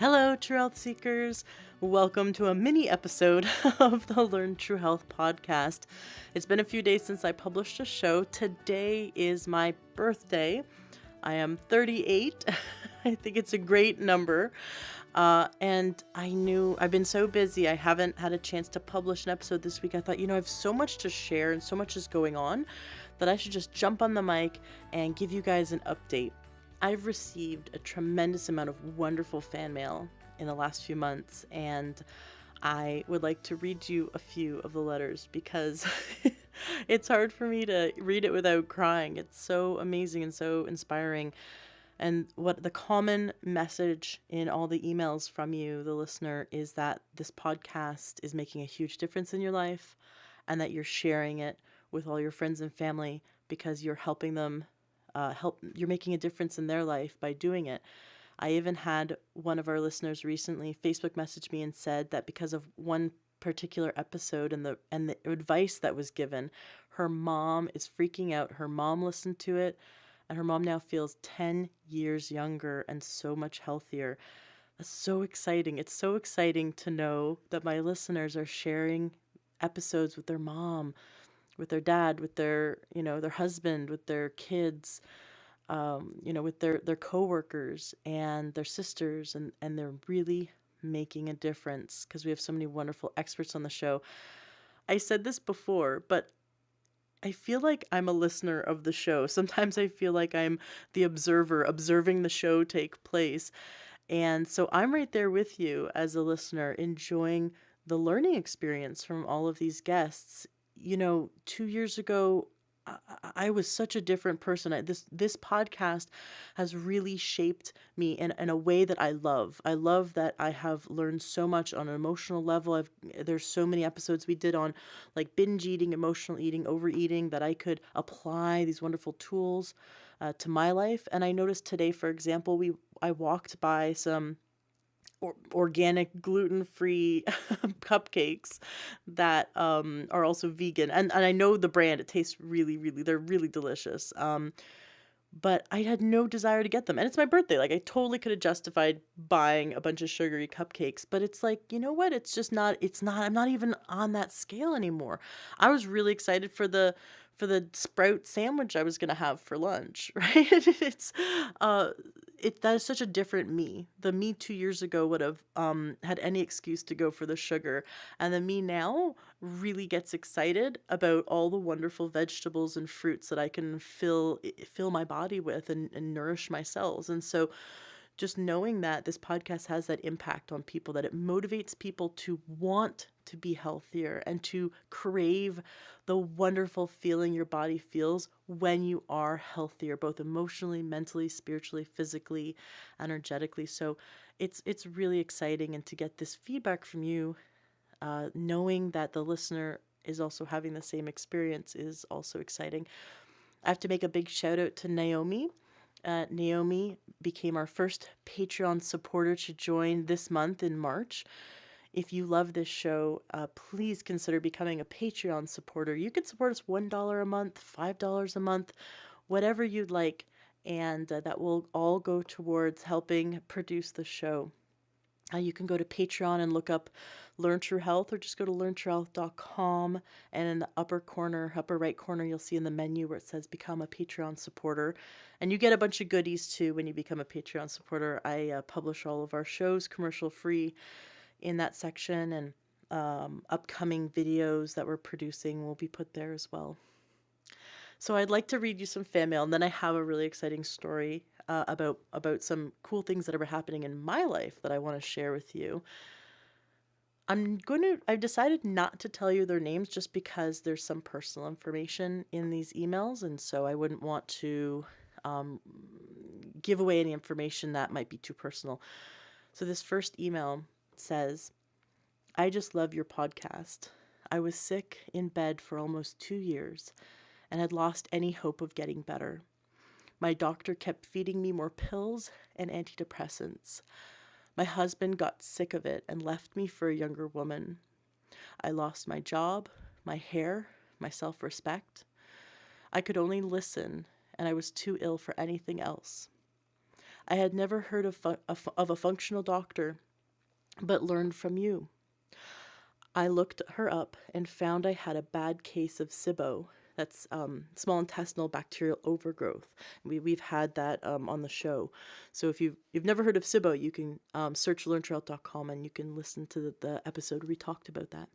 Hello, True Health Seekers. Welcome to a mini episode of the Learn True Health podcast. It's been a few days since I published a show. Today is my birthday. I am 38. I think it's a great number. And I've been so busy. I haven't had a chance to publish an episode this week. I thought, I have so much to share and so much is going on that I should just jump on the mic and give you guys an update. I've received a tremendous amount of wonderful fan mail in the last few months, and I would like to read you a few of the letters because it's hard for me to read it without crying. It's so amazing and so inspiring. And what the common message in all the emails from you, the listener, is that this podcast is making a huge difference in your life and that you're sharing it with all your friends and family because you're helping them you're making a difference in their life by doing it. I even had one of our listeners recently Facebook message me and said that because of one particular episode and the advice that was given, her mom is freaking out. Her mom listened to it and her mom now feels 10 years younger and so much healthier. That's so exciting. It's so exciting to know that my listeners are sharing episodes with their mom, with their dad, with their husband, with their kids, with their coworkers and their sisters, and they're really making a difference because we have so many wonderful experts on the show. I said this before, but I feel like I'm a listener of the show. Sometimes I feel like I'm the observer, observing the show take place. And so I'm right there with you as a listener, enjoying the learning experience from all of these guests. 2 years ago, I was such a different person. This podcast has really shaped me in a way that I love. I love that I have learned so much on an emotional level. There's so many episodes we did on like binge eating, emotional eating, overeating, that I could apply these wonderful tools to my life. And I noticed today, for example, I walked by some organic gluten-free cupcakes that are also vegan, and I know the brand. It tastes really, they're really delicious, but I had no desire to get them, and it's my birthday. Like, I totally could have justified buying a bunch of sugary cupcakes, but it's like, you know what, I'm not even on that scale anymore. I was really excited for the sprout sandwich I was gonna have for lunch, right? Uh that is such a different me. The me 2 years ago would have had any excuse to go for the sugar, and the me now really gets excited about all the wonderful vegetables and fruits that I can fill my body with and nourish my cells. And so just knowing that this podcast has that impact on people, that it motivates people to want to be healthier and to crave the wonderful feeling your body feels when you are healthier, both emotionally, mentally, spiritually, physically, energetically. So it's really exciting, and to get this feedback from you, knowing that the listener is also having the same experience, is also exciting. I have to make a big shout out to Naomi. Naomi became our first Patreon supporter to join this month in March. If you love this show, please consider becoming a Patreon supporter. You can support us $1 a month, $5 a month, whatever you'd like, and that will all go towards helping produce the show. You can go to Patreon and look up Learn True Health, or just go to learntruehealth.com, and in the upper right corner, you'll see in the menu where it says Become a Patreon Supporter. And you get a bunch of goodies too when you become a Patreon supporter. I publish all of our shows commercial free in that section, and upcoming videos that we're producing will be put there as well. So I'd like to read you some fan mail, and then I have a really exciting story about some cool things that are happening in my life that I want to share with you. I've decided not to tell you their names just because there's some personal information in these emails, and so I wouldn't want to give away any information that might be too personal. So this first email says, I just love your podcast. I was sick in bed for almost 2 years and had lost any hope of getting better. My doctor kept feeding me more pills and antidepressants. My husband got sick of it and left me for a younger woman. I lost my job, my hair, my self-respect. I could only listen, and I was too ill for anything else. I had never heard of a functional doctor, but learned from you. I looked her up and found I had a bad case of SIBO. That's small intestinal bacterial overgrowth. We've had that on the show. So if you've never heard of SIBO, you can search learntrail.com and you can listen to the episode where we talked about that.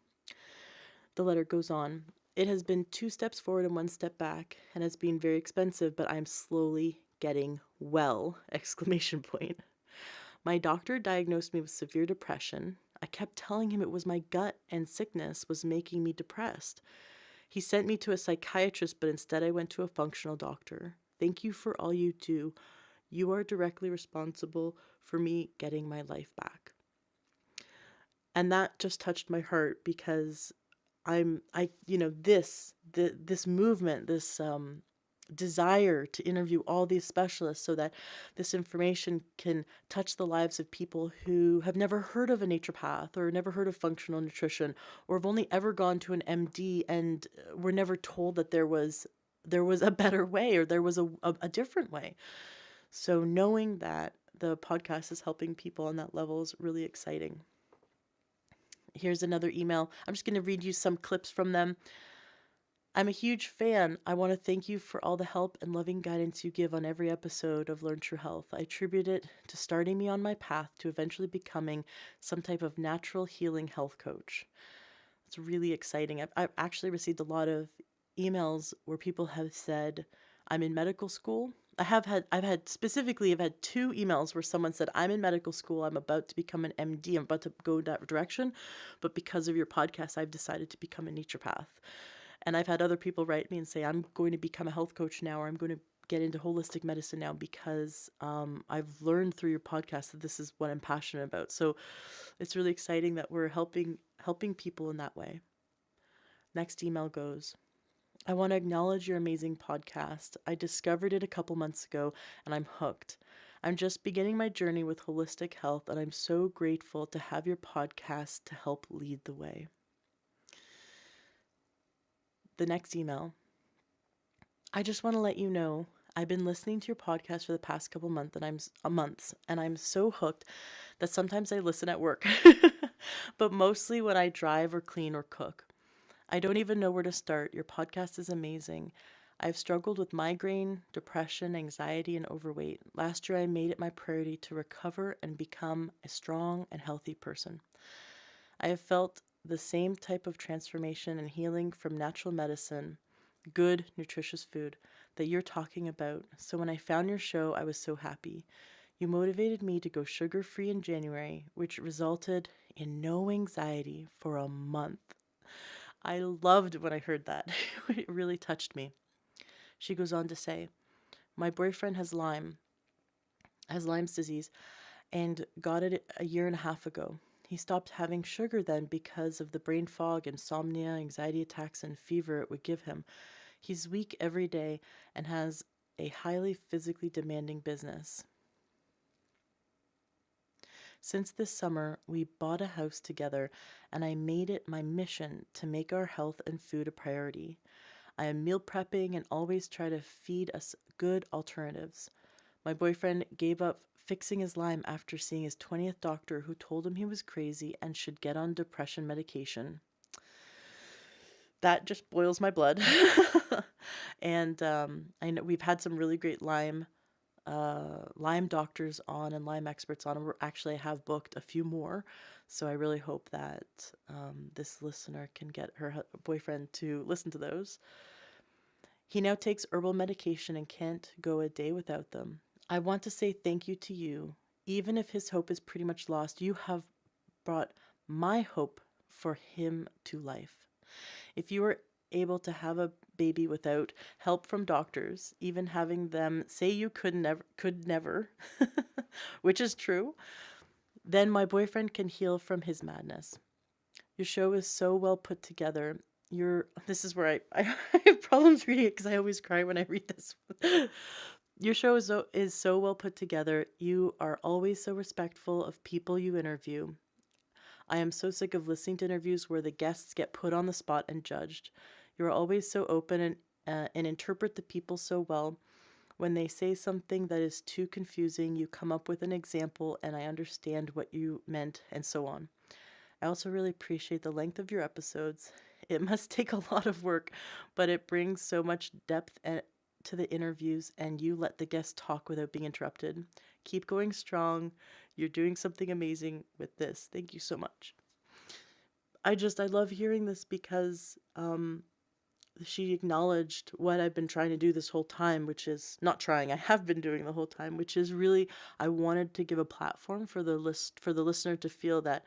The letter goes on. It has been 2 steps forward and 1 step back, and has been very expensive, but I'm slowly getting well! Exclamation point. My doctor diagnosed me with severe depression. I kept telling him it was my gut and sickness was making me depressed. He sent me to a psychiatrist, but instead I went to a functional doctor. Thank you for all you do. You are directly responsible for me getting my life back. And that just touched my heart, because this movement, this desire to interview all these specialists so that this information can touch the lives of people who have never heard of a naturopath or never heard of functional nutrition, or have only ever gone to an MD and were never told that there was a better way, or there was a different way. So knowing that the podcast is helping people on that level is really exciting. Here's another email. I'm just going to read you some clips from them. I'm a huge fan. I want to thank you for all the help and loving guidance you give on every episode of Learn True Health. I attribute it to starting me on my path to eventually becoming some type of natural healing health coach. It's really exciting. I've actually received a lot of emails where people have said, I'm in medical school. I've had 2 emails where someone said, I'm in medical school. I'm about to become an MD. I'm about to go that direction. But because of your podcast, I've decided to become a naturopath. And I've had other people write me and say, I'm going to become a health coach now, or I'm going to get into holistic medicine now, because I've learned through your podcast that this is what I'm passionate about. So it's really exciting that we're helping people in that way. Next email goes, I want to acknowledge your amazing podcast. I discovered it a couple months ago and I'm hooked. I'm just beginning my journey with holistic health, and I'm so grateful to have your podcast to help lead the way. The next email. I just want to let you know I've been listening to your podcast for the past couple months, and I'm so hooked that sometimes I listen at work, but mostly when I drive or clean or cook. I don't even know where to start. Your podcast is amazing. I've struggled with migraine, depression, anxiety, and overweight. Last year I made it my priority to recover and become a strong and healthy person. I have felt the same type of transformation and healing from natural medicine, good, nutritious food, that you're talking about. So when I found your show, I was so happy. You motivated me to go sugar-free in January, which resulted in no anxiety for a month. I loved when I heard that. It really touched me. She goes on to say, my boyfriend has Lyme's disease, and got it a year and a half ago. He stopped having sugar then because of the brain fog, insomnia, anxiety attacks, and fever it would give him. He's weak every day and has a highly physically demanding business. Since this summer, we bought a house together, and I made it my mission to make our health and food a priority. I am meal prepping and always try to feed us good alternatives. My boyfriend gave up fixing his Lyme after seeing his 20th doctor, who told him he was crazy and should get on depression medication. That just boils my blood. And I know we've had some really great Lyme doctors on and Lyme experts on, and I have booked a few more. So I really hope that this listener can get her boyfriend to listen to those. He now takes herbal medication and can't go a day without them. I want to say thank you to you. Even if his hope is pretty much lost, you have brought my hope for him to life. If you were able to have a baby without help from doctors, even having them say you could never, which is true, then my boyfriend can heal from his madness. Your show is so well put together. This is where I have problems reading it because I always cry when I read this. Your show is so well put together. You are always so respectful of people you interview. I am so sick of listening to interviews where the guests get put on the spot and judged. You are always so open and interpret the people so well. When they say something that is too confusing, you come up with an example and I understand what you meant, and so on. I also really appreciate the length of your episodes. It must take a lot of work, but it brings so much depth to the interviews, and you let the guests talk without being interrupted. Keep going strong. You're doing something amazing with this. Thank you so much. I love hearing this because she acknowledged what I've been trying to do this whole time, which is not trying. I have been doing the whole time, which is really I wanted to give a platform for the listener to feel that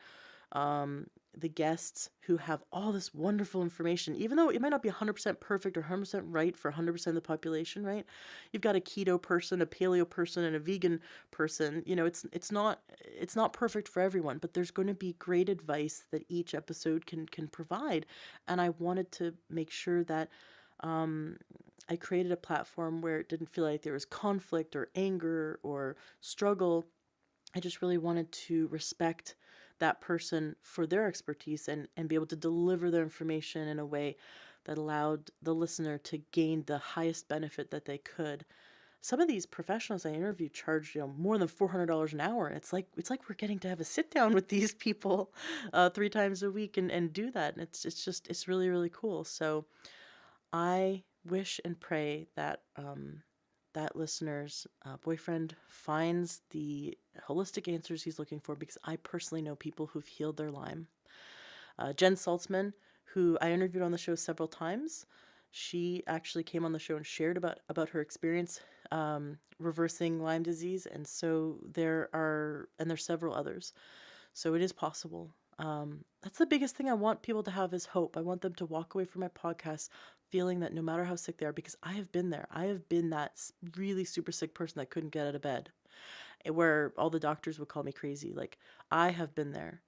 the guests who have all this wonderful information, even though it might not be 100% perfect or 100% right for 100% of the population, right? You've got a keto person, a paleo person, and a vegan person. You know, it's not perfect for everyone, but there's going to be great advice that each episode can provide, and I wanted to make sure that I created a platform where it didn't feel like there was conflict or anger or struggle. I just really wanted to respect that person for their expertise and be able to deliver their information in a way that allowed the listener to gain the highest benefit that they could. Some of these professionals I interviewed charge, more than $400 an hour. And it's like we're getting to have a sit down with these people 3 times a week and do that. And it's really, really cool. So I wish and pray that that listener's boyfriend finds the holistic answers he's looking for, because I personally know people who've healed their Lyme. Jen Saltzman, who I interviewed on the show several times, she actually came on the show and shared about her experience reversing Lyme disease, and so there's several others. So it is possible. That's the biggest thing I want people to have is hope. I want them to walk away from my podcast feeling that no matter how sick they are, because I have been there. I have been that really super sick person that couldn't get out of bed, where all the doctors would call me crazy. Like, I have been there,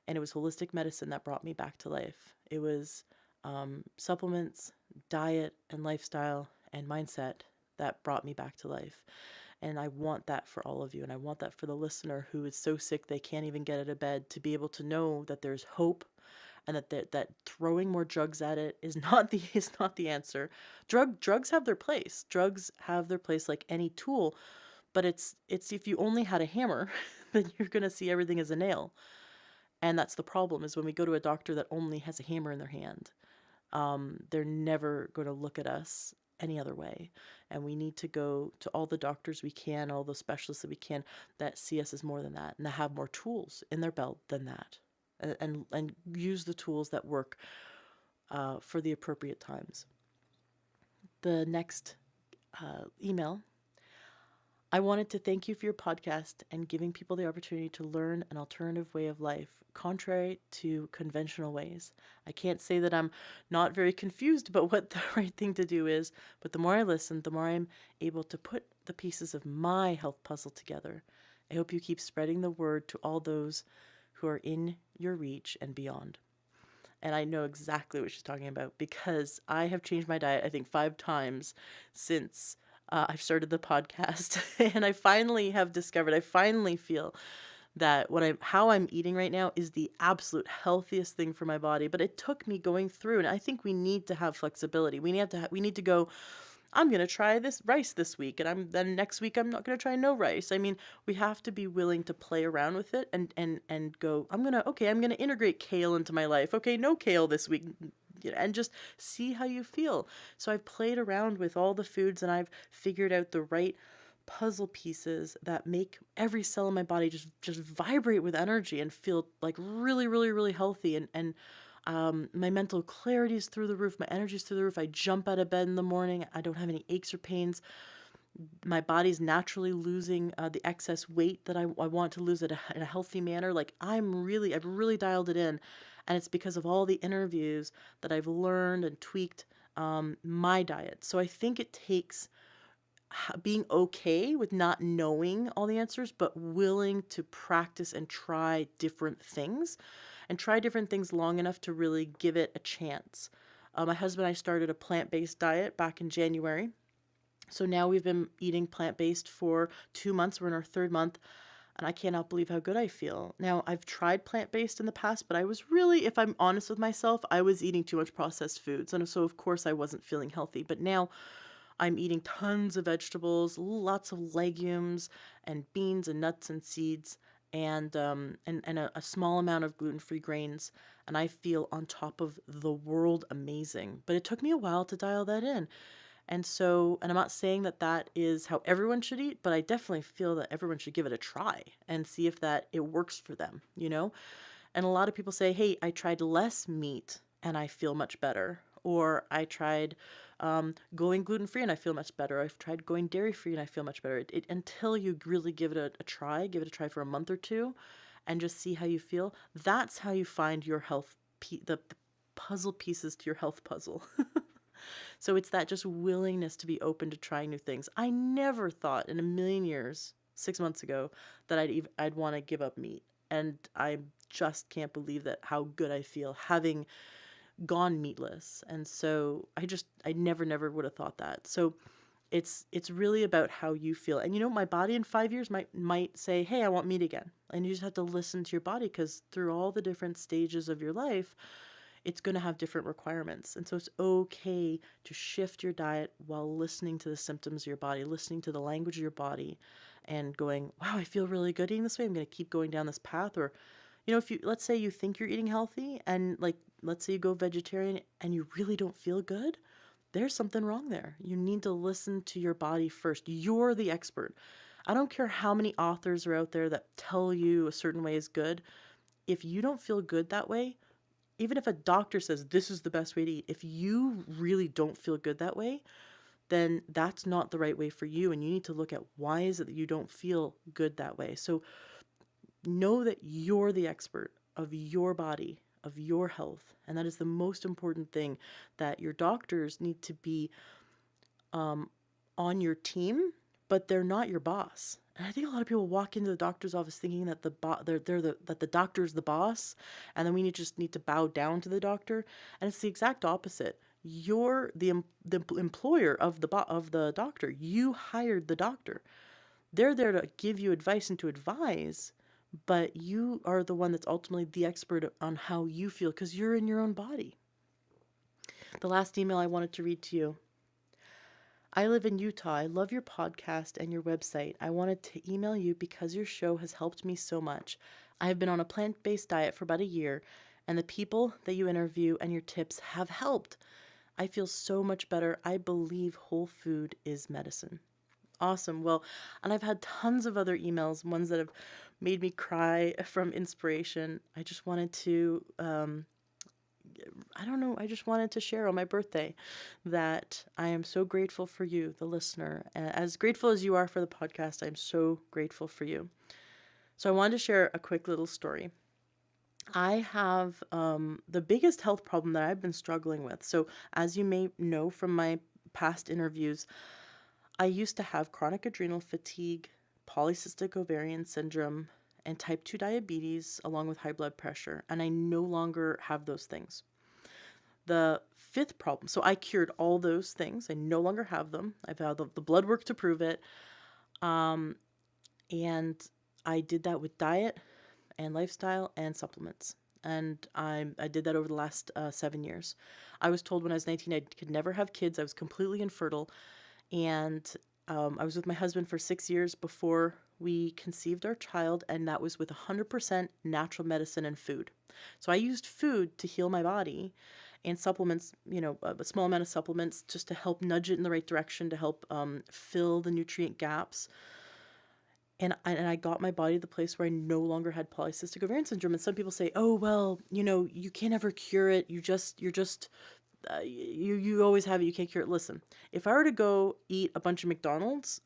and it was holistic medicine that brought me back to life. It was supplements, diet, and lifestyle and mindset that brought me back to life. And I want that for all of you. And I want that for the listener who is so sick they can't even get out of bed, to be able to know that there's hope, and that throwing more drugs at it is not the answer. Drugs have their place. Drugs have their place like any tool, but it's if you only had a hammer, then you're going to see everything as a nail. And that's the problem, is when we go to a doctor that only has a hammer in their hand, they're never going to look at us any other way. And we need to go to all the doctors we can, all the specialists that we can, that see us as more than that, and that have more tools in their belt than that, and use the tools that work for the appropriate times. The next email: I wanted to thank you for your podcast and giving people the opportunity to learn an alternative way of life, contrary to conventional ways. I can't say that I'm not very confused about what the right thing to do is, but the more I listen, the more I'm able to put the pieces of my health puzzle together. I hope you keep spreading the word to all those who are in your reach and beyond. And I know exactly what she's talking about, because I have changed my diet, I think, 5 times since I've started the podcast. And I finally feel that how I'm eating right now is the absolute healthiest thing for my body. But it took me going through, and I think we need to have flexibility. We need to go, I'm going to try this rice this week, and then next week I'm not going to try no rice. I mean, we have to be willing to play around with it and go, I'm going to integrate kale into my life. Okay, no kale this week. And just see how you feel. So I've played around with all the foods, and I've figured out the right puzzle pieces that make every cell in my body just vibrate with energy and feel like really, really, really healthy. And my mental clarity is through the roof. My energy is through the roof. I jump out of bed in the morning. I don't have any aches or pains. My body's naturally losing the excess weight that I want to lose in a healthy manner. Like, I've really dialed it in. And it's because of all the interviews that I've learned and tweaked my diet. So I think it takes being okay with not knowing all the answers, but willing to practice and try different things, and try different things long enough to really give it a chance. My husband and I started a plant-based diet back in January. So now we've been eating plant-based for 2 months. We're in our 3rd month. And I cannot believe how good I feel. Now, I've tried plant-based in the past, but I was really, if I'm honest with myself, I was eating too much processed foods. And so, of course, I wasn't feeling healthy. But now I'm eating tons of vegetables, lots of legumes and beans and nuts and seeds, and a small amount of gluten-free grains, and I feel on top of the world amazing. But it took me a while to dial that in. And I'm not saying that that is how everyone should eat, but I definitely feel that everyone should give it a try and see if that it works for them, you know? And a lot of people say, hey, I tried less meat and I feel much better. Or I tried going gluten free and I feel much better. I've tried going dairy free and I feel much better. Until you really give it a try, give it a try for a month or two and just see how you feel. That's how you find your health, the puzzle pieces to your health puzzle. So it's that just willingness to be open to trying new things. I never thought in a million years, 6 months ago, that I'd want to give up meat. And I just can't believe that how good I feel having gone meatless. And so I never would have thought that. So it's really about how you feel. And my body in 5 years might say, hey, I want meat again. And you just have to listen to your body, because through all the different stages of your life, it's going to have different requirements. And so it's okay to shift your diet while listening to the symptoms of your body, listening to the language of your body, and going, wow, I feel really good eating this way. I'm going to keep going down this path. Or, if let's say you think you're eating healthy, and let's say you go vegetarian and you really don't feel good, there's something wrong there. You need to listen to your body first. You're the expert. I don't care how many authors are out there that tell you a certain way is good. If you don't feel good that way, even if a doctor says this is the best way to eat, if you really don't feel good that way, then that's not the right way for you. And you need to look at, why is it that you don't feel good that way? So know that you're the expert of your body, of your health. And that is the most important thing, that your doctors need to be on your team, but they're not your boss. And I think a lot of people walk into the doctor's office thinking that that the doctor's the boss, and then we just need to bow down to the doctor. And it's the exact opposite. You're the employer of the doctor. You hired the doctor. They're there to give you advice and to advise, but you are the one that's ultimately the expert on how you feel, because you're in your own body. The last email I wanted to read to you. I live in Utah. I love your podcast and your website. I wanted to email you because your show has helped me so much. I have been on a plant-based diet for about a year, and the people that you interview and your tips have helped. I feel so much better. I believe whole food is medicine. Awesome. Well, and I've had tons of other emails, ones that have made me cry from inspiration. I just wanted to I just wanted to share on my birthday that I am so grateful for you, the listener. As grateful as you are for the podcast, I'm so grateful for you. So I wanted to share a quick little story. I have the biggest health problem that I've been struggling with. So as you may know from my past interviews, I used to have chronic adrenal fatigue, polycystic ovarian syndrome, and type 2 diabetes, along with high blood pressure. And I no longer have those things. The fifth problem, so I cured all those things. I no longer have them. I've had the blood work to prove it. And I did that with diet and lifestyle and supplements. And I did that over the last 7 years. I was told when I was 19 I could never have kids. I was completely infertile. And I was with my husband for 6 years before we conceived our child, and that was with 100% natural medicine and food. So I used food to heal my body, and supplements, a small amount of supplements just to help nudge it in the right direction, to help fill the nutrient gaps. And I got my body to the place where I no longer had polycystic ovarian syndrome. And some people say, oh, well, you can't ever cure it. You always have it. You can't cure it. Listen, if I were to go eat a bunch of McDonald's,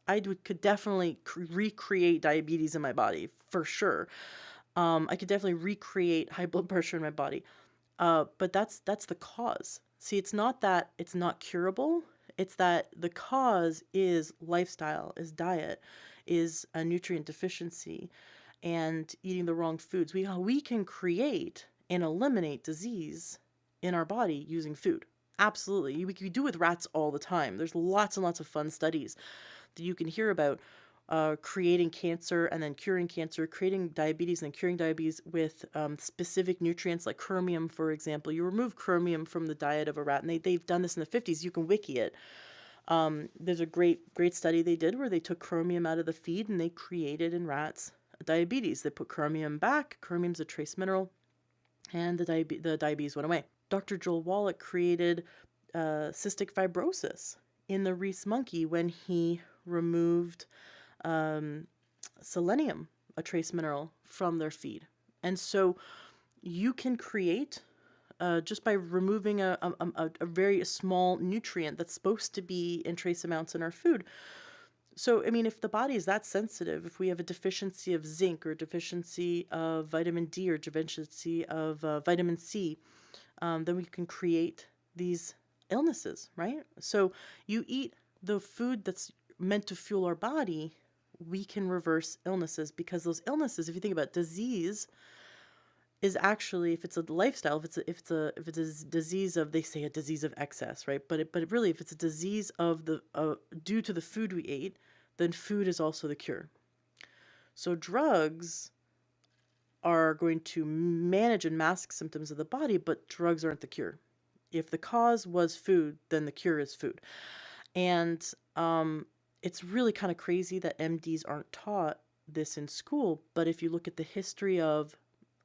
could definitely recreate diabetes in my body for sure. I could definitely recreate high blood pressure in my body. But that's the cause. See, it's not that it's not curable. It's that the cause is lifestyle, is diet, is a nutrient deficiency, and eating the wrong foods. We can create and eliminate disease in our body using food. Absolutely. We do it with rats all the time. There's lots and lots of fun studies that you can hear about creating cancer and then curing cancer, creating diabetes and curing diabetes with specific nutrients like chromium, for example. You remove chromium from the diet of a rat, and they've done this in the 50s. You can wiki it. There's a great study they did where they took chromium out of the feed and they created in rats diabetes. They put chromium back. Chromium's a trace mineral, and the diabetes went away. Dr. Joel Wallach created cystic fibrosis in the Reese monkey when he removed selenium, a trace mineral, from their feed. And so you can create just by removing a very small nutrient that's supposed to be in trace amounts in our food. So, I mean, if the body is that sensitive, if we have a deficiency of zinc or deficiency of vitamin D or deficiency of vitamin C, then we can create these illnesses, right? So you eat the food that's meant to fuel our body, we can reverse illnesses, because those illnesses, if you think about disease, is actually, if it's a lifestyle, if it's a disease of, they say a disease of excess, right? But really, if it's a disease of the due to the food we ate, then food is also the cure. So drugs are going to manage and mask symptoms of the body, but drugs aren't the cure. If the cause was food, then the cure is food. And it's really kind of crazy that MDs aren't taught this in school. But if you look at the history of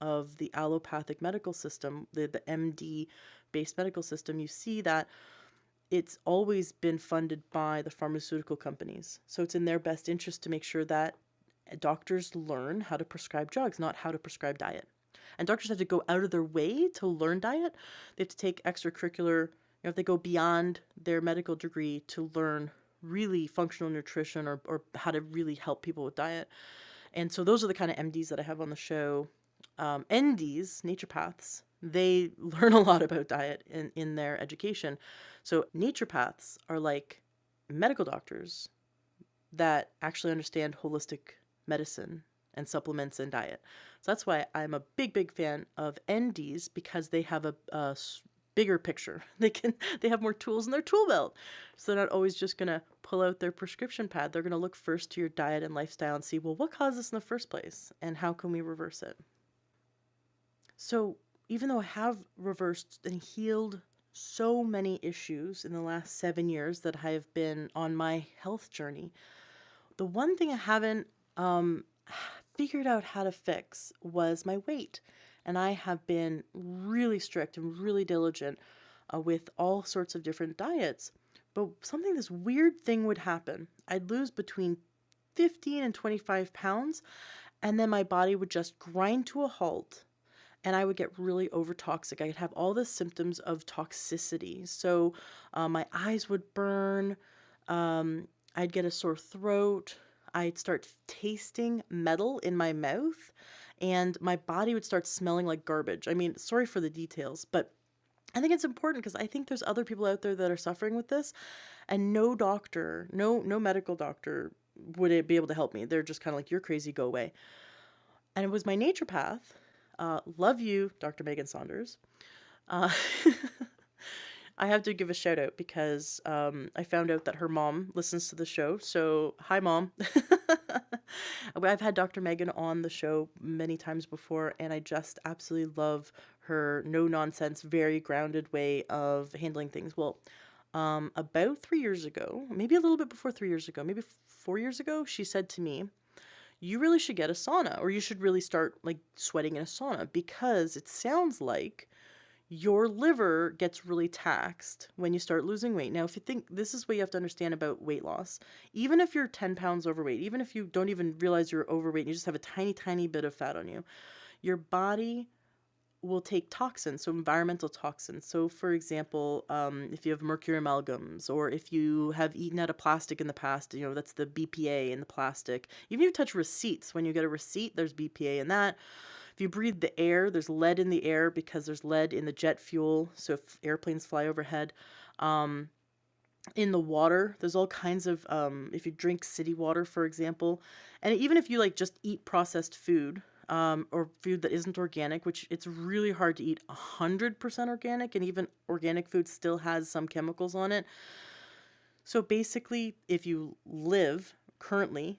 the allopathic medical system, the MD-based medical system, you see that it's always been funded by the pharmaceutical companies. So it's in their best interest to make sure that doctors learn how to prescribe drugs, not how to prescribe diet. And doctors have to go out of their way to learn diet. They have to take extracurricular, if they go beyond their medical degree to learn really functional nutrition or how to really help people with diet. And so those are the kind of MDs that I have on the show. NDs, naturopaths, they learn a lot about diet in their education. So naturopaths are like medical doctors that actually understand holistic medicine and supplements and diet. So that's why I'm a big fan of NDs, because they have a bigger picture. They have more tools in their tool belt. So they're not always just going to pull out their prescription pad. They're going to look first to your diet and lifestyle and see, well, what caused this in the first place and how can we reverse it? So even though I have reversed and healed so many issues in the last 7 years that I have been on my health journey, the one thing I haven't figured out how to fix was my weight. And I have been really strict and really diligent with all sorts of different diets. But this weird thing would happen. I'd lose between 15 and 25 pounds, and then my body would just grind to a halt. And I would get really overtoxic. I'd have all the symptoms of toxicity. So my eyes would burn. I'd get a sore throat. I'd start tasting metal in my mouth. And my body would start smelling like garbage. I mean, sorry for the details, but I think it's important because I think there's other people out there that are suffering with this. And no doctor, no medical doctor would be able to help me. They're just kind of like, you're crazy, go away. And it was my naturopath. Love you, Dr. Megan Saunders. I have to give a shout out because I found out that her mom listens to the show. So, hi, Mom. I've had Dr. Megan on the show many times before, and I just absolutely love her no-nonsense, very grounded way of handling things. Well, about 3 years ago, maybe a little bit before 3 years ago, maybe 4 years ago, she said to me, you really should get a sauna, or you should really start like sweating in a sauna, because it sounds like your liver gets really taxed when you start losing weight. Now, if you think, this is what you have to understand about weight loss. Even if you're 10 pounds overweight, even if you don't even realize you're overweight, and you just have a tiny bit of fat on you, your body will take toxins, so environmental toxins. So for example, if you have mercury amalgams, or if you have eaten out of plastic in the past, that's the BPA in the plastic. Even if you touch receipts, when you get a receipt, there's BPA in that. If you breathe the air, there's lead in the air because there's lead in the jet fuel. So if airplanes fly overhead, in the water, there's all kinds of, if you drink city water, for example, and even if you like just eat processed food, or food that isn't organic, which it's really hard to eat 100% organic, and even organic food still has some chemicals on it. So basically, if you live currently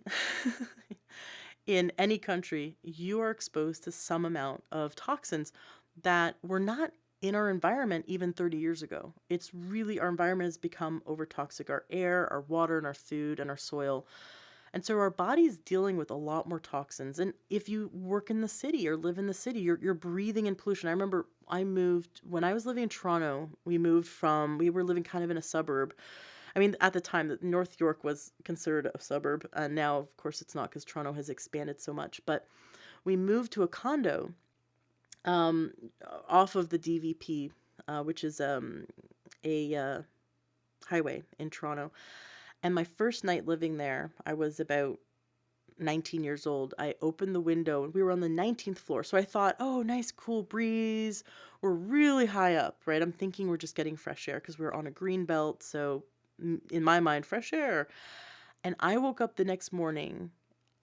in any country, you are exposed to some amount of toxins that were not in our environment even 30 years ago. It's really, our environment has become overtoxic, our air, our water, and our food and our soil. And so our body's dealing with a lot more toxins. And if you work in the city or live in the city, you're breathing in pollution. I remember I moved, when I was living in Toronto, we were living kind of in a suburb. I mean, at the time, North York was considered a suburb. Now, of course, it's not, because Toronto has expanded so much. But we moved to a condo um, off of the DVP, which is a highway in Toronto. And my first night living there, I was about 19 years old. I opened the window and we were on the 19th floor. So I thought, oh, nice cool breeze. We're really high up, right? I'm thinking we're just getting fresh air because we're on a green belt. So in my mind, fresh air. And I woke up the next morning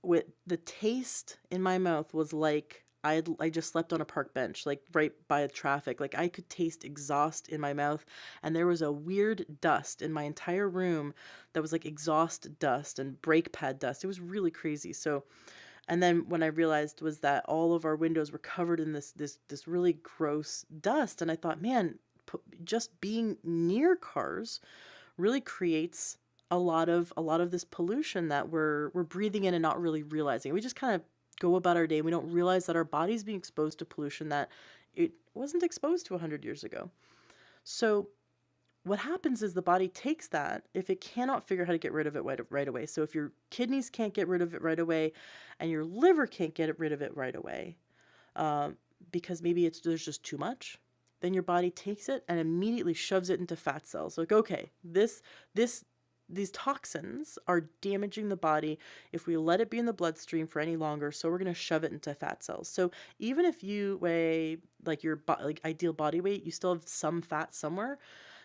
with the taste in my mouth was like I just slept on a park bench, like right by the traffic. Like I could taste exhaust in my mouth, and there was a weird dust in my entire room that was like exhaust dust and brake pad dust. It was really crazy. So, and then when I realized was that all of our windows were covered in this really gross dust, and I thought, man, just being near cars really creates a lot of this pollution that we're breathing in and not really realizing. We just kind of go about our day. We don't realize that our body's being exposed to pollution that it wasn't exposed to 100 years ago. So what happens is the body takes that if it cannot figure out how to get rid of it right away. So if your kidneys can't get rid of it right away and your liver can't get rid of it right away, uh, because maybe there's just too much, then your body takes it and immediately shoves it into fat cells. Like, okay, these toxins are damaging the body if we let it be in the bloodstream for any longer, so we're going to shove it into fat cells. So even if you weigh like your like ideal body weight, you still have some fat somewhere.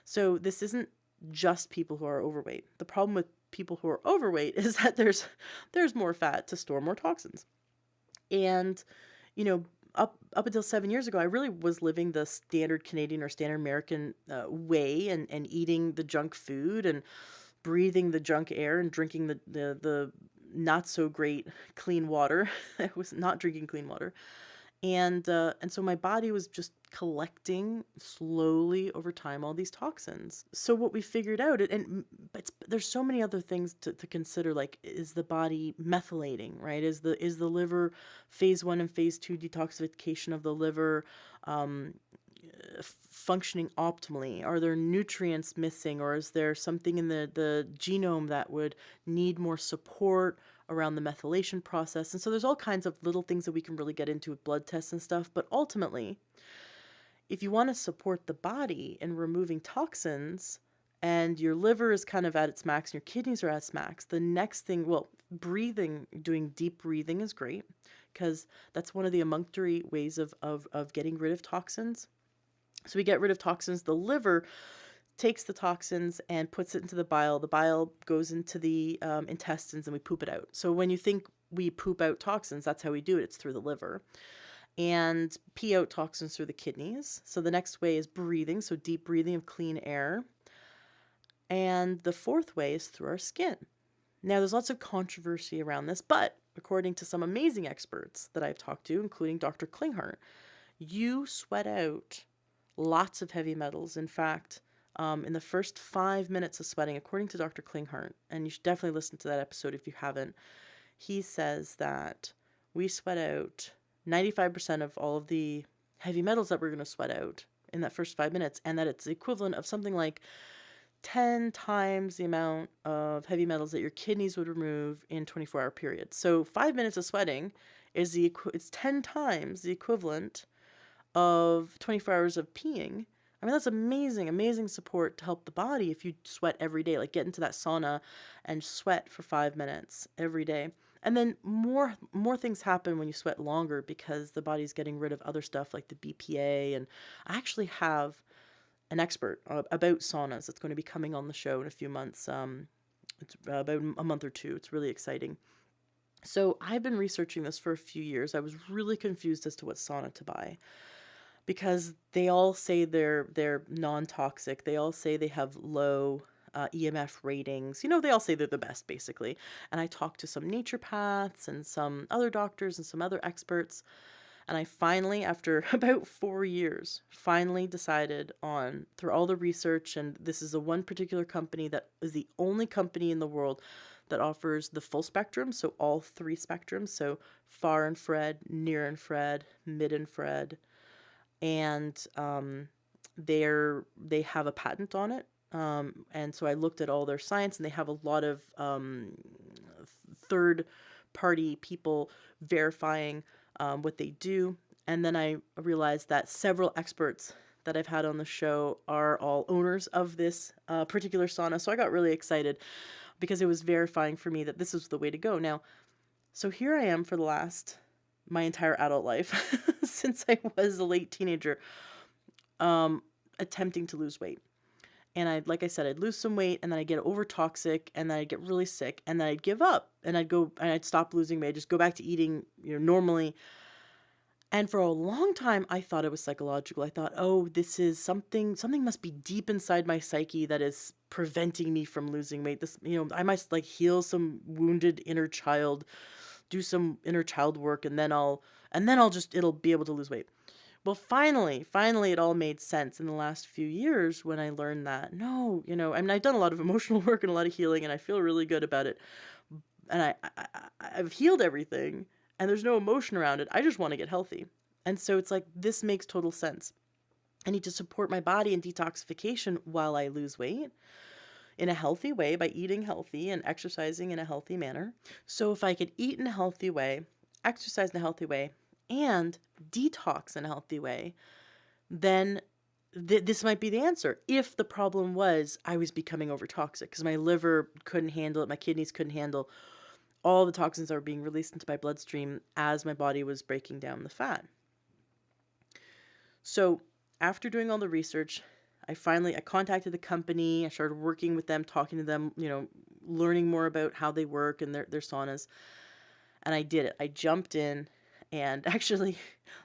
So this isn't just people who are overweight. The problem with people who are overweight is that there's more fat to store more toxins. And you know, up until 7 years ago, I really was living the standard Canadian or standard American way, and eating the junk food and breathing the junk air and drinking the not so great clean water. I was not drinking clean water. And so my body was just collecting slowly over time all these toxins. So what we figured out, but there's so many other things to consider. Like, is the body methylating, right? Is the liver phase 1 and phase 2 detoxification of the liver functioning optimally? Are there nutrients missing, or is there something in the genome that would need more support around the methylation process? And so there's all kinds of little things that we can really get into with blood tests and stuff. But ultimately, if you want to support the body in removing toxins, and your liver is kind of at its max and your kidneys are at its max, the next thing, well, doing deep breathing is great, because that's one of the emunctory ways of getting rid of toxins. So we get rid of toxins. The liver takes the toxins and puts it into the bile. The bile goes into the intestines and we poop it out. So when you think we poop out toxins, that's how we do it. It's through the liver. And pee out toxins through the kidneys. So the next way is breathing, so deep breathing of clean air. And the fourth way is through our skin. Now, there's lots of controversy around this, but according to some amazing experts that I've talked to, including Dr. Klinghardt, you sweat out lots of heavy metals. In fact, in the first 5 minutes of sweating, according to Dr. Klinghardt, and you should definitely listen to that episode if you haven't, he says that we sweat out 95% of all of the heavy metals that we're going to sweat out in that first 5 minutes, and that it's the equivalent of something like 10 times the amount of heavy metals that your kidneys would remove in 24-hour period. So 5 minutes of sweating is it's 10 times the equivalent of 24 hours of peeing. I mean, that's amazing, amazing support to help the body if you sweat every day. Like, get into that sauna and sweat for 5 minutes every day. And then more things happen when you sweat longer, because the body's getting rid of other stuff like the BPA. And I actually have an expert about saunas that's going to be coming on the show in a few months. It's about a month or two. It's really exciting. So I've been researching this for a few years. I was really confused as to what sauna to buy, because they all say they're non-toxic. They all say they have low EMF ratings. They all say they're the best, basically. And I talked to some naturopaths and some other doctors and some other experts, And I finally, after about 4 years, finally decided on, through all the research, and this is the one particular company that is the only company in the world that offers the full spectrum, so all three spectrums, so far infrared, near infrared, mid infrared, and they have a patent on it. And so I looked at all their science, and they have a lot of third party people verifying what they do. And then I realized that several experts that I've had on the show are all owners of this particular sauna. So I got really excited because it was verifying for me that this was the way to go. Now, so here I am for my entire adult life, since I was a late teenager, attempting to lose weight. And like I said, I'd lose some weight, and then I'd get over toxic, and then I'd get really sick, and then I'd give up, and I'd stop losing weight, I'd just go back to eating, normally. And for a long time, I thought it was psychological. I thought, oh, this is something must be deep inside my psyche that is preventing me from losing weight. This, I must like heal some wounded inner child, do some inner child work, and then it'll be able to lose weight. Well, finally, it all made sense in the last few years when I learned that, no, I mean, I've done a lot of emotional work and a lot of healing, and I feel really good about it. And I've healed everything, and there's no emotion around it. I just want to get healthy. And so it's like, this makes total sense. I need to support my body in detoxification while I lose weight in a healthy way by eating healthy and exercising in a healthy manner. So if I could eat in a healthy way, exercise in a healthy way, and detox in a healthy way, then this might be the answer. If the problem was I was becoming overtoxic because my liver couldn't handle it, my kidneys couldn't handle all the toxins that were being released into my bloodstream as my body was breaking down the fat. So after doing all the research, I contacted the company. I started working with them, talking to them, learning more about how they work and their saunas. And I did it. I jumped in. And actually,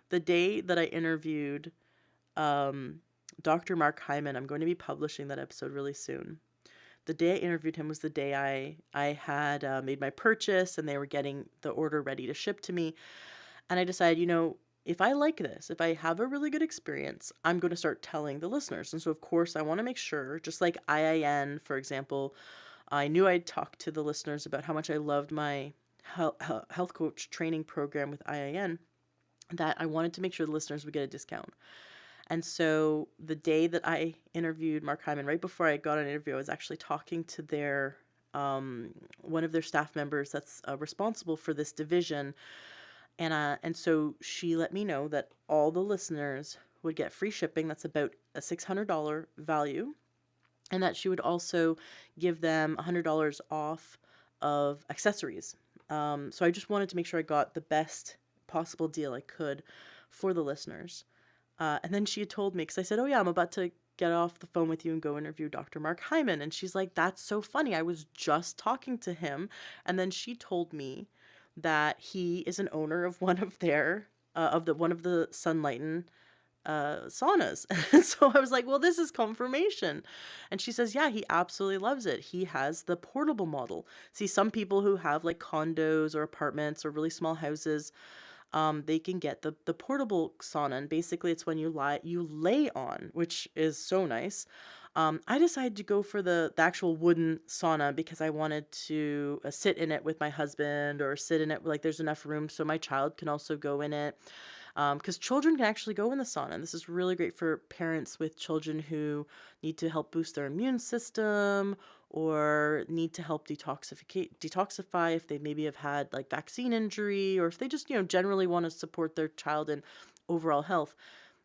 the day that I interviewed Dr. Mark Hyman, I'm going to be publishing that episode really soon. The day I interviewed him was the day I had made my purchase, and they were getting the order ready to ship to me. And I decided, if I like this, if I have a really good experience, I'm going to start telling the listeners. And so, of course, I want to make sure, just like IIN, for example, I knew I'd talk to the listeners about how much I loved my health coach training program with IIN, that I wanted to make sure the listeners would get a discount. And so the day that I interviewed Mark Hyman, right before I got an interview, I was actually talking to their one of their staff members that's responsible for this division, and so she let me know that all the listeners would get free shipping. That's about a $600 value, and that she would also give them $100 off of accessories. So I just wanted to make sure I got the best possible deal I could for the listeners. And then she had told me, because I said, oh yeah, I'm about to get off the phone with you and go interview Dr. Mark Hyman. And she's like, that's so funny. I was just talking to him. And then she told me that he is an owner of one of the Sunlighten saunas. And so I was like, well, this is confirmation. And she says, yeah, he absolutely loves it. He has the portable model. See, some people who have like condos or apartments or really small houses, they can get the portable sauna. And basically it's when you lay on, which is so nice. I decided to go for the actual wooden sauna because I wanted to sit in it with my husband, or sit in it, like there's enough room so my child can also go in it. Because children can actually go in the sauna. And this is really great for parents with children who need to help boost their immune system, or need to help detoxify if they maybe have had like vaccine injury, or if they just, generally want to support their child in overall health.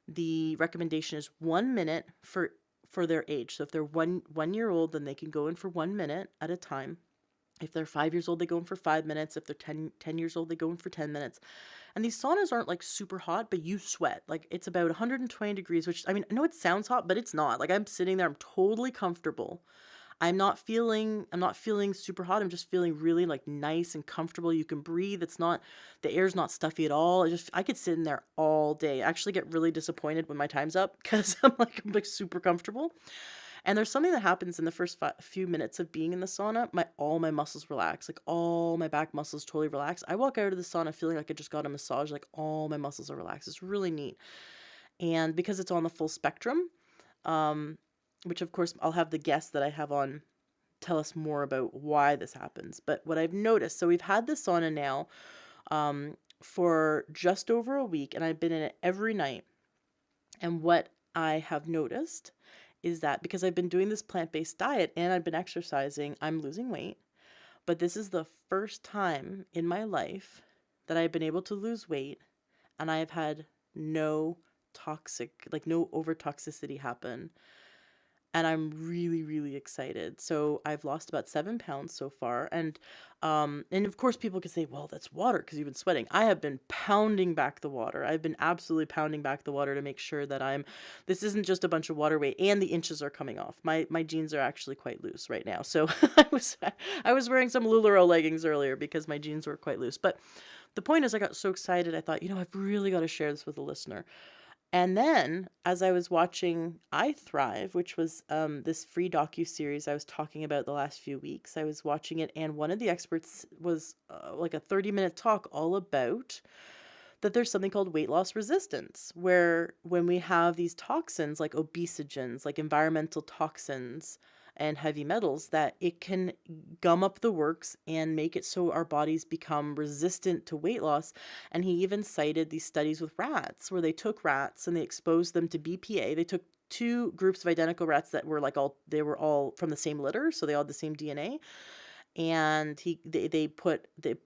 The recommendation is 1 minute for their age. So if they're 1 year old, then they can go in for 1 minute at a time. If they're 5 years old, they go in for 5 minutes. If they're 10 years old, they go in for 10 minutes. And these saunas aren't like super hot, but you sweat. Like it's about 120 degrees, which, I mean, I know it sounds hot, but it's not. Like I'm sitting there, I'm totally comfortable. I'm not feeling super hot. I'm just feeling really like nice and comfortable. You can breathe. The air's not stuffy at all. I could sit in there all day. I actually get really disappointed when my time's up because I'm like super comfortable. And there's something that happens in the first few minutes of being in the sauna. All my muscles relax, like all my back muscles totally relax. I walk out of the sauna feeling like I just got a massage, like all my muscles are relaxed. It's really neat. And because it's on the full spectrum, um, which of course I'll have the guests that I have on tell us more about why this happens. But what I've noticed, so we've had this sauna now for just over a week, and I've been in it every night. And what I have noticed is that because I've been doing this plant-based diet and I've been exercising, I'm losing weight. But this is the first time in my life that I've been able to lose weight, and I have had no no over toxicity happen. And I'm really, really excited. So I've lost about 7 pounds so far. And of course people could say, well, that's water because you've been sweating. I have been pounding back the water. I've been absolutely pounding back the water to make sure that this isn't just a bunch of water weight, and the inches are coming off. My jeans are actually quite loose right now. So I was wearing some LuLaRoe leggings earlier because my jeans were quite loose. But the point is, I got so excited. I thought, I've really got to share this with a listener. And then, as I was watching I Thrive, which was this free docu-series I was talking about the last few weeks, I was watching it, and one of the experts was like a 30-minute talk all about that there's something called weight loss resistance, where when we have these toxins like obesogens, like environmental toxins and heavy metals, that it can gum up the works and make it so our bodies become resistant to weight loss. And he even cited these studies with rats where they took rats and they exposed them to BPA. They took two groups of identical rats that were they were all from the same litter, so they all had the same DNA. And they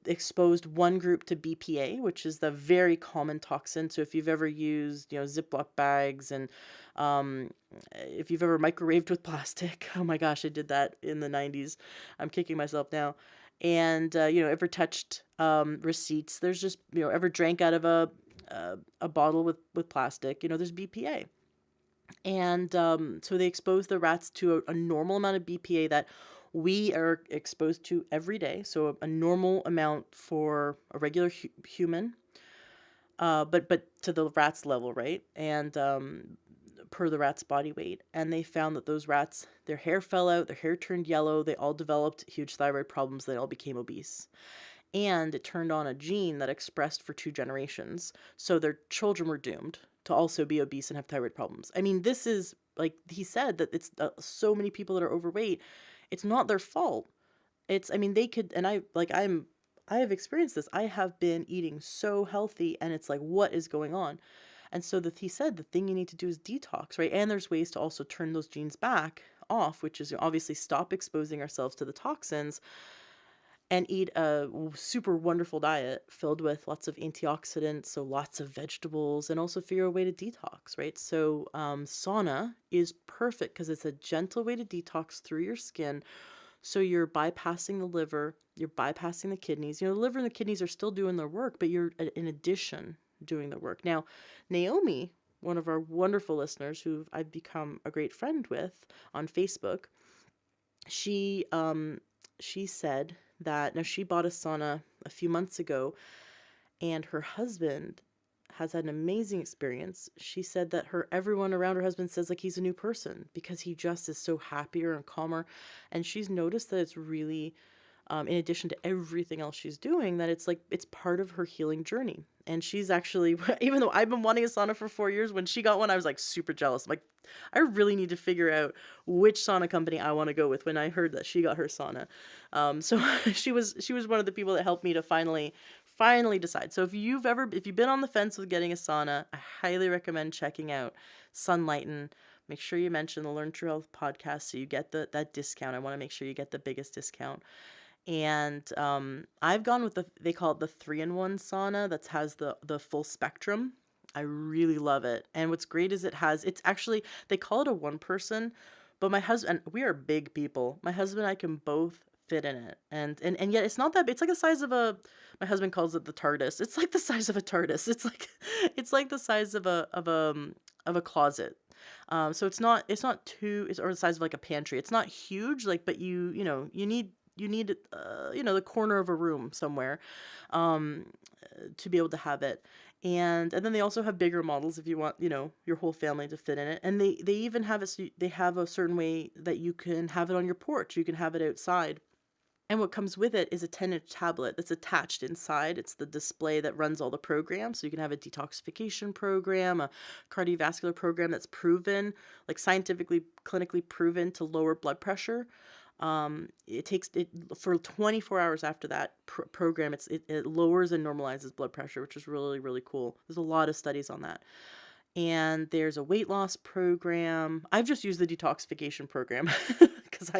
exposed one group to BPA, which is the very common toxin. So if you've ever used, Ziploc bags, and if you've ever microwaved with plastic, oh my gosh, I did that in the 90s. I'm kicking myself now. And ever touched receipts? There's just ever drank out of a bottle with plastic? There's BPA. And so they exposed the rats to a normal amount of BPA that we are exposed to every day. So a normal amount for a regular human, but to the rat's level, right? And per the rat's body weight. And they found that those rats, their hair fell out, their hair turned yellow, they all developed huge thyroid problems, they all became obese. And it turned on a gene that expressed for 2 generations. So their children were doomed to also be obese and have thyroid problems. I mean, this is, like he said, that it's so many people that are overweight. It's not their fault. They could, and I have experienced this. I have been eating so healthy, and it's like, what is going on? And so he said the thing you need to do is detox, right? And there's ways to also turn those genes back off, which is obviously stop exposing ourselves to the toxins and eat a super wonderful diet filled with lots of antioxidants, so lots of vegetables, and also figure a way to detox, right? So sauna is perfect because it's a gentle way to detox through your skin. So you're bypassing the liver, you're bypassing the kidneys. The liver and the kidneys are still doing their work, but you're, in addition, doing the work. Now, Naomi, one of our wonderful listeners who I've become a great friend with on Facebook, she said that now she bought a sauna a few months ago, and her husband has had an amazing experience. She said that everyone around her husband says like he's a new person because he just is so happier and calmer. And she's noticed that it's really, in addition to everything else she's doing, that it's part of her healing journey. And she's actually, even though I've been wanting a sauna for 4 years, when she got one, I was like super jealous. I'm like, I really need to figure out which sauna company I want to go with when I heard that she got her sauna. So she was one of the people that helped me to finally decide. So if you've been on the fence with getting a sauna, I highly recommend checking out Sunlighten. Make sure you mention the Learn True Health podcast so you get that discount. I want to make sure you get the biggest discount. And I've gone with they call it the 3-in-1 sauna that has the full spectrum. I really love it. And what's great is it's actually, they call it a 1-person, but my husband, we are big people. My husband and I can both fit in it. And yet it's not that big. It's like the size of my husband calls it the TARDIS. It's like the size of a TARDIS. It's like the size of a closet. So it's not or the size of like a pantry. It's not huge, but you need the corner of a room somewhere to be able to have it. And then they also have bigger models if you want, your whole family to fit in it. And they even have they have a certain way that you can have it on your porch. You can have it outside. And what comes with it is a 10-inch tablet that's attached inside. It's the display that runs all the programs. So you can have a detoxification program, a cardiovascular program that's proven, like scientifically, clinically proven to lower blood pressure. It takes it for 24 hours after that program. It lowers and normalizes blood pressure, which is really, really cool. There's a lot of studies on that. And there's a weight loss program. I've just used the detoxification program because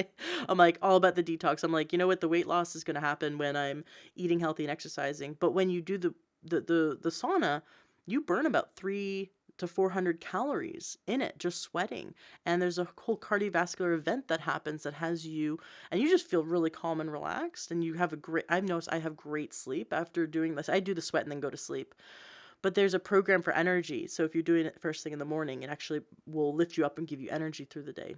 I'm like all about the detox. I'm like, you know what, the weight loss is going to happen when I'm eating healthy and exercising. But when you do the sauna, you burn about 300 to 400 calories in it just sweating. And there's a whole cardiovascular event that happens that has you, and you just feel really calm and relaxed. And you have I've noticed I have great sleep after doing this. I do the sweat and then go to sleep. But there's a program for energy. So if you're doing it first thing in the morning, it actually will lift you up and give you energy through the day.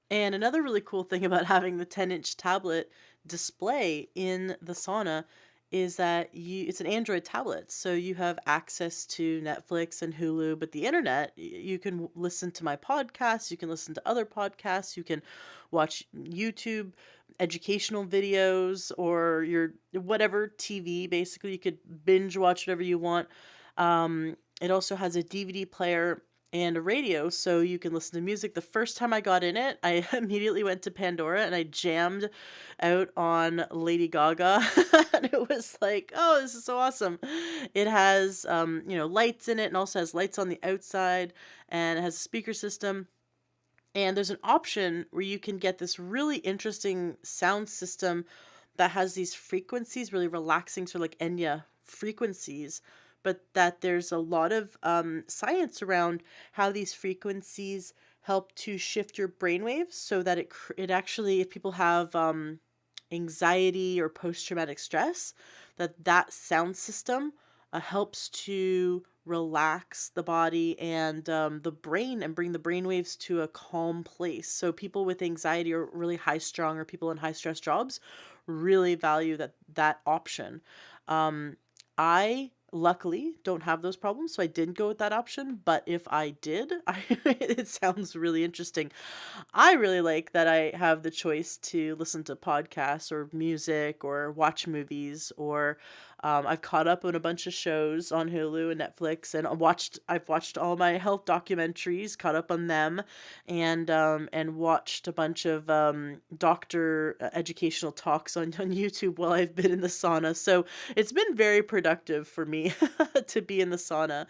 And another really cool thing about having the 10-inch tablet display in the sauna is that it's an Android tablet. So you have access to Netflix and Hulu, but the internet, you can listen to my podcasts, you can listen to other podcasts, you can watch YouTube educational videos or your whatever TV, basically you could binge watch whatever you want. It also has a DVD player and a radio, so you can listen to music. The first time I got in it, I immediately went to Pandora and I jammed out on Lady Gaga. And it was like, oh, this is so awesome. It has, lights in it, and also has lights on the outside, and it has a speaker system. And there's an option where you can get this really interesting sound system that has these frequencies, really relaxing, sort of like Enya frequencies, but that there's a lot of science around how these frequencies help to shift your brainwaves so that it actually, if people have anxiety or post-traumatic stress, that sound system helps to relax the body and the brain and bring the brainwaves to a calm place. So people with anxiety or really high strung or people in high stress jobs really value that option. I luckily don't have those problems, so I didn't go with that option. But if I did, it sounds really interesting. I really like that I have the choice to listen to podcasts or music or watch movies, or I've caught up on a bunch of shows on Hulu and Netflix, and I've watched all my health documentaries, caught up on them, and watched a bunch of doctor educational talks on YouTube while I've been in the sauna. So it's been very productive for me to be in the sauna.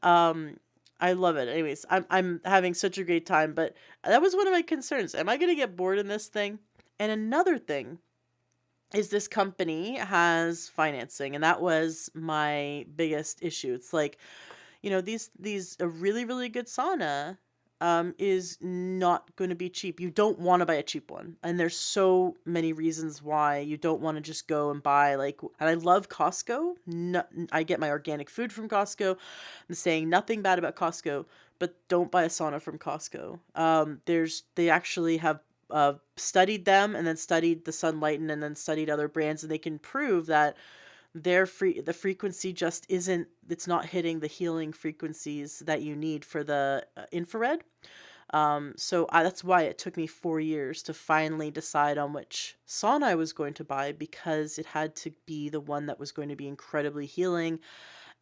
I love it. Anyways, I'm having such a great time, but that was one of my concerns. Am I going to get bored in this thing? And another thing is this company has financing, and that was my biggest issue. It's like, these a really, really good sauna is not going to be cheap. You don't want to buy a cheap one. And there's so many reasons why you don't want to just go and buy and I love Costco. No, I get my organic food from Costco. I'm saying nothing bad about Costco, but don't buy a sauna from Costco. They actually have studied them and then studied the Sunlighten and then studied other brands, and they can prove that the frequency just it's not hitting the healing frequencies that you need for the infrared. So that's why it took me 4 years to finally decide on which sauna I was going to buy, because it had to be the one that was going to be incredibly healing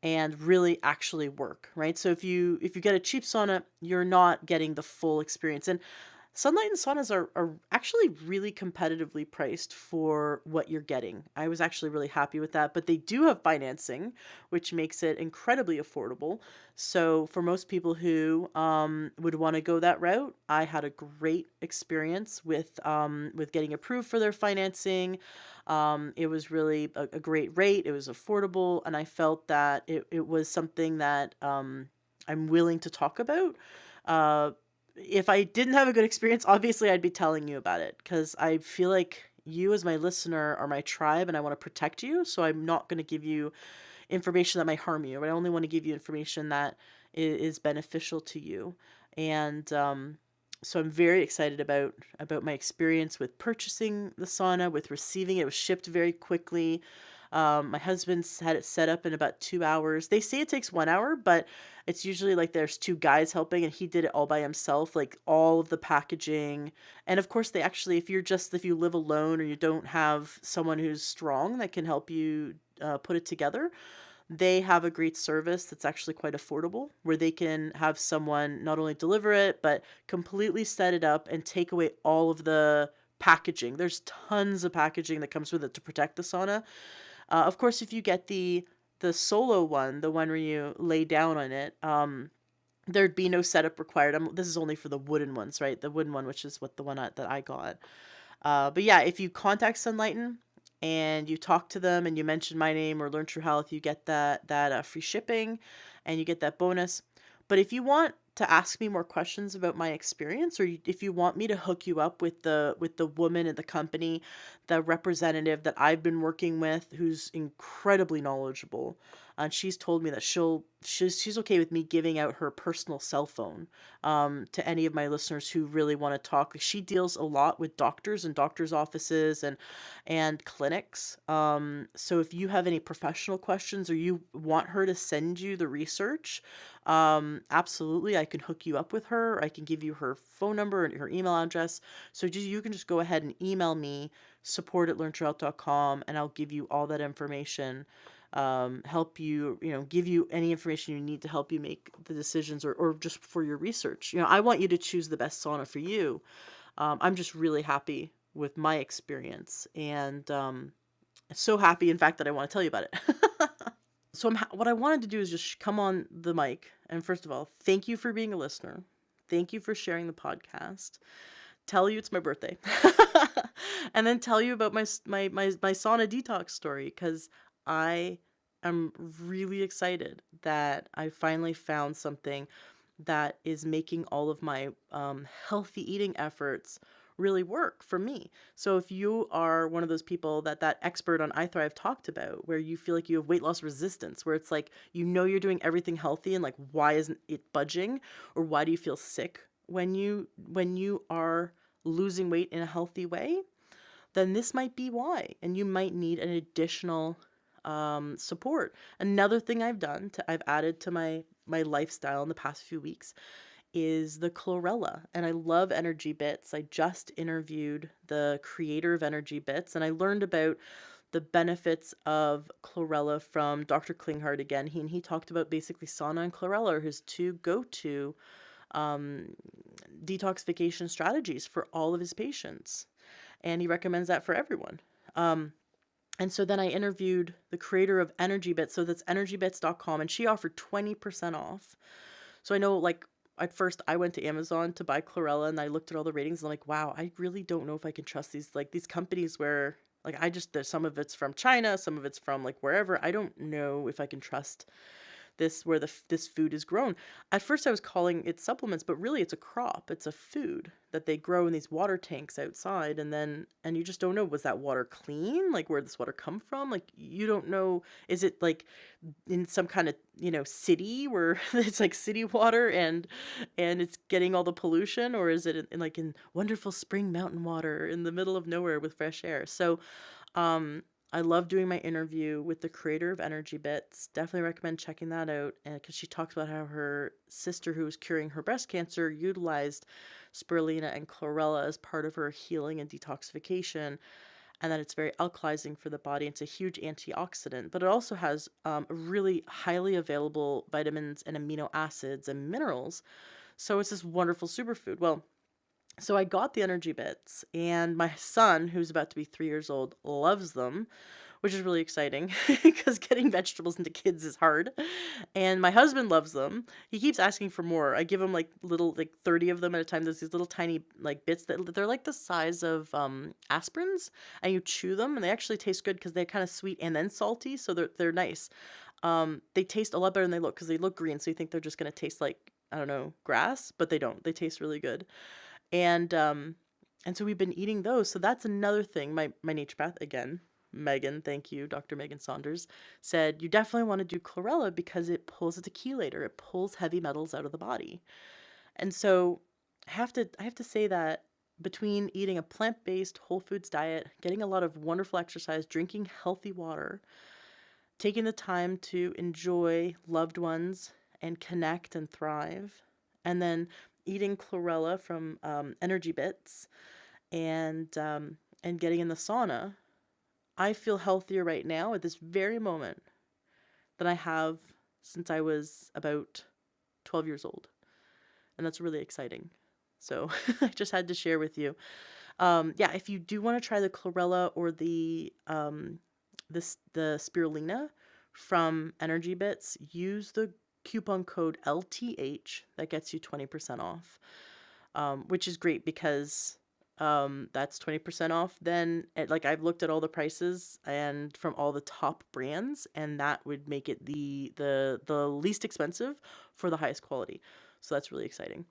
and really actually work, right? So if you get a cheap sauna, you're not getting the full experience. And Sunlight and saunas are actually really competitively priced for what you're getting. I was actually really happy with that, but they do have financing, which makes it incredibly affordable. So for most people who would want to go that route, I had a great experience with getting approved for their financing. It was really a great rate. It was affordable, and I felt that it was something that I'm willing to talk about. If I didn't have a good experience, obviously I'd be telling you about it, because I feel like you as my listener are my tribe and I want to protect you. So I'm not going to give you information that might harm you, but I only want to give you information that is beneficial to you. And so I'm very excited about my experience with purchasing the sauna, with receiving it. It was shipped very quickly. My husband's had it set up in about 2 hours. They say it takes 1 hour, but it's usually like there's two guys helping, and he did it all by himself, like all of the packaging. And of course, they actually, if you live alone or you don't have someone who's strong that can help you put it together, they have a great service that's actually quite affordable where they can have someone not only deliver it, but completely set it up and take away all of the packaging. There's tons of packaging that comes with it to protect the sauna. Of course, if you get the solo one, the one where you lay down on it, there'd be no setup required. This is only for the wooden ones, right? The wooden one, which is what the one that I got. But yeah, if you contact Sunlighten and you talk to them and you mention my name or Learn True Health, you get that free shipping, and you get that bonus. But if you want to ask me more questions about my experience, or if you want me to hook you up with the woman in the company, the representative that I've been working with, who's incredibly knowledgeable, and she's told me that she's okay with me giving out her personal cell phone to any of my listeners who really want to talk. She deals a lot with doctors and doctors' offices and clinics. So if you have any professional questions or you want her to send you the research, absolutely, I can hook you up with her. I can give you her phone number and her email address. So you can just go ahead and email me, support@learntruehealth.com, and I'll give you all that information, help you, give you any information you need to help you make the decisions, or just for your research. I want you to choose the best sauna for you. I'm just really happy with my experience, and so happy, in fact, that I want to tell you about it. So what I wanted to do is just come on the mic, and first of all, thank you for being a listener. Thank you for sharing the podcast. Tell you it's my birthday. And then tell you about my sauna detox story, because I am really excited that I finally found something that is making all of my healthy eating efforts really work for me. So if you are one of those people that expert on iThrive talked about, where you feel like you have weight loss resistance, where it's like, you're doing everything healthy, and like, why isn't it budging? Or why do you feel sick when you are losing weight in a healthy way? Then this might be why, and you might need an additional support. Another thing I've added to my lifestyle in the past few weeks is the chlorella, and I love Energy Bits. I just interviewed the creator of Energy Bits, and I learned about the benefits of chlorella from Dr. Klinghardt again. He talked about basically sauna and chlorella are his two go-to detoxification strategies for all of his patients, and he recommends that for everyone. And so then I interviewed the creator of Energy Bits, so that's energybits.com, and she offered 20% off. So I know, like, at first I went to Amazon to buy chlorella, and I looked at all the ratings, and I'm like, wow, I really don't know if I can trust these companies where, like, there's some of it's from China, some of it's from like wherever. I don't know if I can trust this, where this food is grown. At first I was calling it supplements, but really it's a crop. It's a food that they grow in these water tanks outside, and you just don't know, was that water clean? Like, where did this water come from? Like, you don't know, is it like in some kind of, city where it's like city water, and it's getting all the pollution, or is it in wonderful spring mountain water in the middle of nowhere with fresh air? So um I love doing my interview with the creator of Energy Bits. Definitely recommend checking that out, because she talks about how her sister, who was curing her breast cancer, utilized spirulina and chlorella as part of her healing and detoxification, and that it's very alkalizing for the body. It's a huge antioxidant, but it also has really highly available vitamins and amino acids and minerals. So it's this wonderful superfood. Well, so I got the Energy Bits, and my son, who's about to be 3 years old, loves them, which is really exciting because getting vegetables into kids is hard. And my husband loves them. He keeps asking for more. I give him like little, like 30 of them at a time. There's these little tiny like bits that they're like the size of aspirins, and you chew them, and they actually taste good because they're kind of sweet and then salty, so they're nice. They taste a lot better than they look, because they look green, so you think they're just gonna taste like, I don't know, grass, but they don't. They taste really good. And so we've been eating those. So that's another thing. My naturopath, again, Megan, thank you, Dr. Megan Saunders, said you definitely want to do chlorella because it's a chelator. It pulls heavy metals out of the body. And so I have to say that between eating a plant-based whole foods diet, getting a lot of wonderful exercise, drinking healthy water, taking the time to enjoy loved ones and connect and thrive, and then eating chlorella from Energy Bits and getting in the sauna, I feel healthier right now at this very moment than I have since I was about 12 years old. And that's really exciting. So I just had to share with you. Yeah, if you do want to try the chlorella or the spirulina from Energy Bits, use the coupon code LTH. That gets you 20% off, which is great because that's 20% off. Then like I've looked at all the prices and from all the top brands, and that would make it the least expensive for the highest quality. So that's really exciting.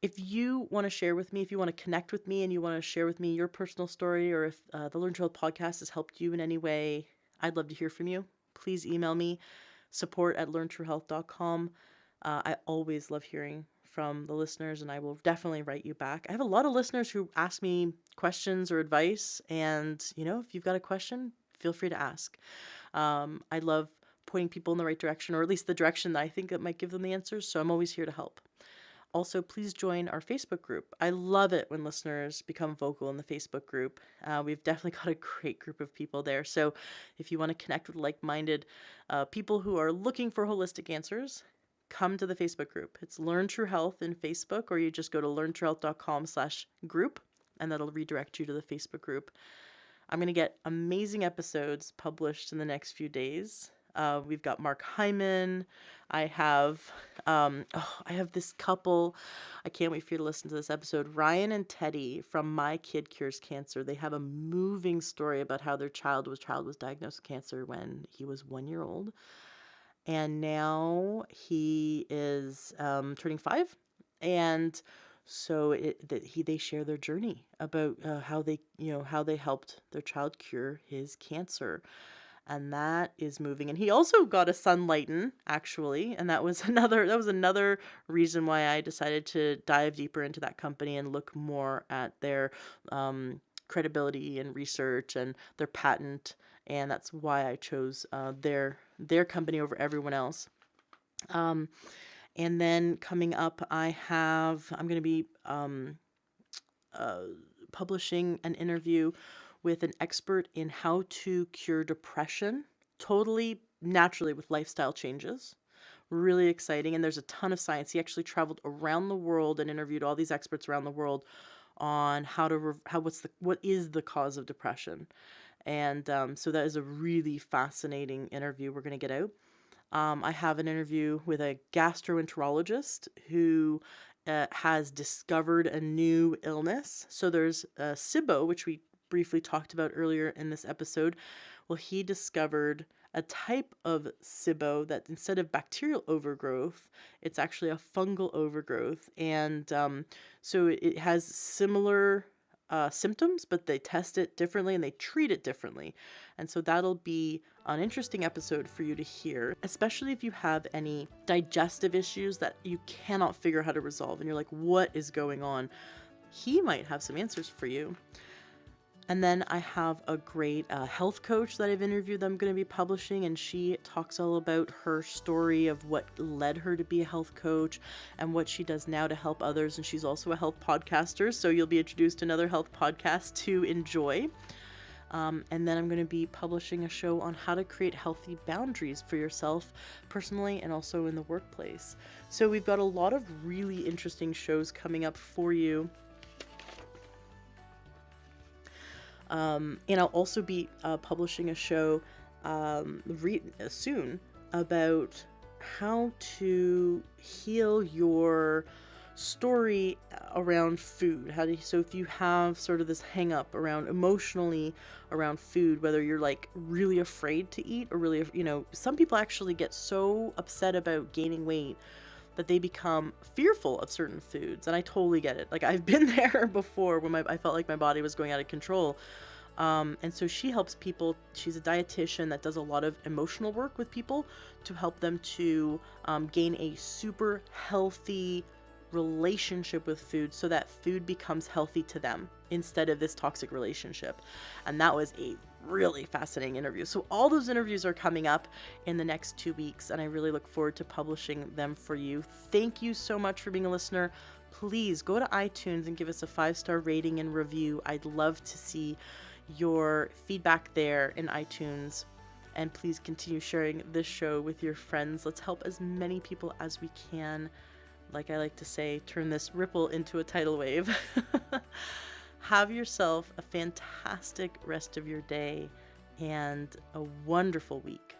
If you want to share with me, if you want to connect with me and you want to share with me your personal story, or if the Learn True Health podcast has helped you in any way, I'd love to hear from you. Please email me, support@learntruehealth.com. I always love hearing from the listeners, and I will definitely write you back. I have a lot of listeners who ask me questions or advice, and if you've got a question, feel free to ask. I love pointing people in the right direction, or at least the direction that I think that might give them the answers, so I'm always here to help. Also, please join our Facebook group. I love it when listeners become vocal in the Facebook group. We've definitely got a great group of people there. So if you want to connect with like-minded people who are looking for holistic answers, come to the Facebook group. It's Learn True Health in Facebook, or you just go to learntruehealth.com/group, and that'll redirect you to the Facebook group. I'm going to get amazing episodes published in the next few days. We've got Mark Hyman. I have this couple. I can't wait for you to listen to this episode. Ryan and Teddy from My Kid Cures Cancer. They have a moving story about how their child was diagnosed with cancer when he was 1 year old. And now he is turning 5. And so they share their journey about how they helped their child cure his cancer. And that is moving. And he also got a Sunlighten, actually, and that was another reason why I decided to dive deeper into that company and look more at their credibility and research and their patent, and that's why I chose their company over everyone else. And then coming up, I'm going to be publishing an interview with an expert in how to cure depression totally naturally with lifestyle changes. Really exciting, and there's a ton of science. He actually traveled around the world and interviewed all these experts around the world on what is the cause of depression. And so that is a really fascinating interview we're going to get out. I have an interview with a gastroenterologist who has discovered a new illness. So there's SIBO, which we briefly talked about earlier in this episode. Well, he discovered a type of SIBO that instead of bacterial overgrowth, it's actually a fungal overgrowth. And so it has similar symptoms, but they test it differently and they treat it differently. And so that'll be an interesting episode for you to hear, especially if you have any digestive issues that you cannot figure out how to resolve and you're like, what is going on? He might have some answers for you. And then I have a great health coach that I've interviewed that I'm going to be publishing, and she talks all about her story of what led her to be a health coach and what she does now to help others. And she's also a health podcaster, so you'll be introduced to another health podcast to enjoy. And then I'm going to be publishing a show on how to create healthy boundaries for yourself personally and also in the workplace. So we've got a lot of really interesting shows coming up for you. And I'll also be publishing a show soon about how to heal your story around food. So if you have sort of this hang up emotionally around food, whether you're like really afraid to eat or really, some people actually get so upset about gaining weight that they become fearful of certain foods. And I totally get it. Like, I've been there before when I felt like my body was going out of control. And so she helps people. She's a dietitian that does a lot of emotional work with people to help them to gain a super healthy relationship with food so that food becomes healthy to them instead of this toxic relationship. And that was a really fascinating interview. So all those interviews are coming up in the next 2 weeks, and I really look forward to publishing them for you. Thank you so much for being a listener. Please go to iTunes and give us a 5-star rating and review. I'd love to see your feedback there in iTunes. And please continue sharing this show with your friends. Let's help as many people as we can. Like I like to say, turn this ripple into a tidal wave. Have yourself a fantastic rest of your day and a wonderful week.